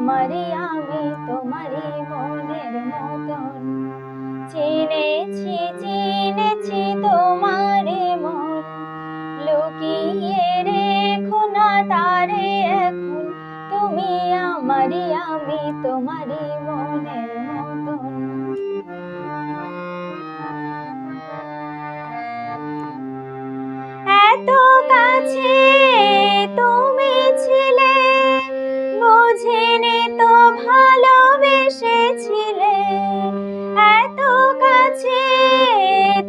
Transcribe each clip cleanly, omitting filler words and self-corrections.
আমারই আমি তোমারই মনের মতন। চিনেছি চিনেছি তোমারে মন, লুকিয়ে রেখো না তারে এখন। তুমি আমারই আমি তোমারই মনের মতন। এত কাছে তুমি ছিলে, বুঝিনি তো ভালোবেসেছিলে। এত কাছে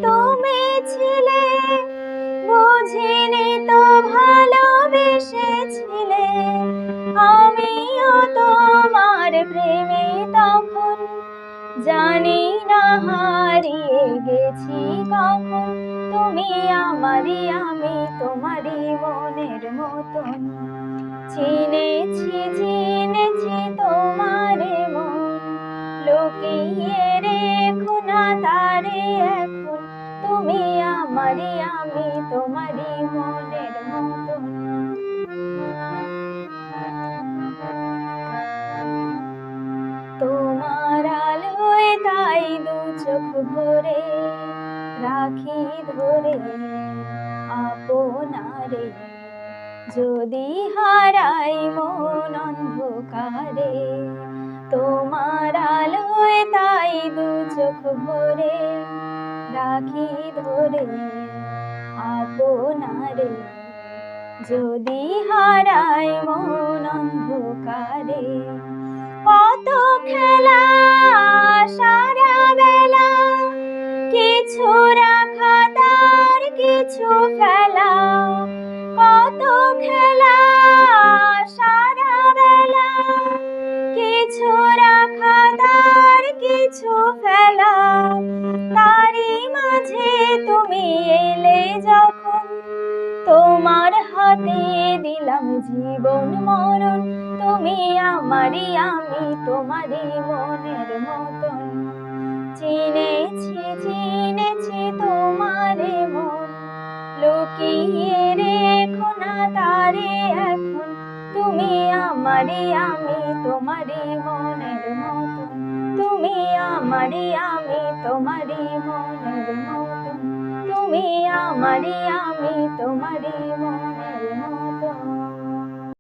তুমি ছিলে, বুঝিনি তো ভালোবেসেছিলে। আমিও তোমার প্রেমে তখন, জানি না হারিয়ে গেছি কখন। তুমি আমারই আমি তোমারই মনের মতন। চিনেছি চিনেছি তোমারে মন, লুকিয়ে রেখো না তারে এখন। তুমি আমারই আমি তোমারই মনের মতন। তোমার আলোয় তাই দু চোখ ভরে রাখি ধরে আপনারে। যদি হারাই মন অন্ধকারে, তোমার আলোয় তাই দু চোখ ভরে রাখি ধরে আপনারে। যদি হারাই মন অন্ধকারে, কত খেলা সারা বেলা, কিছু রাখা তার কিছু ফেলা। কত খেলা সারা বেলা, কিছু রাখা তার কিছু ফেলা। তারই মাঝে তুমি এলে যখন, তোমার হাতে দিলাম জীবন মরণ। তুমি আমারই আমি তোমারই মনের মতন। চিনেছি চিনেছি তোমারে মন, লুকিয়ে রেখো না তারে এখন। তুমি আমারই আমি তোমারই মনের মতন। তুমি আমারই আমি তোমারই মনের মতন। তুমি আমারই আমি তোমারই মন।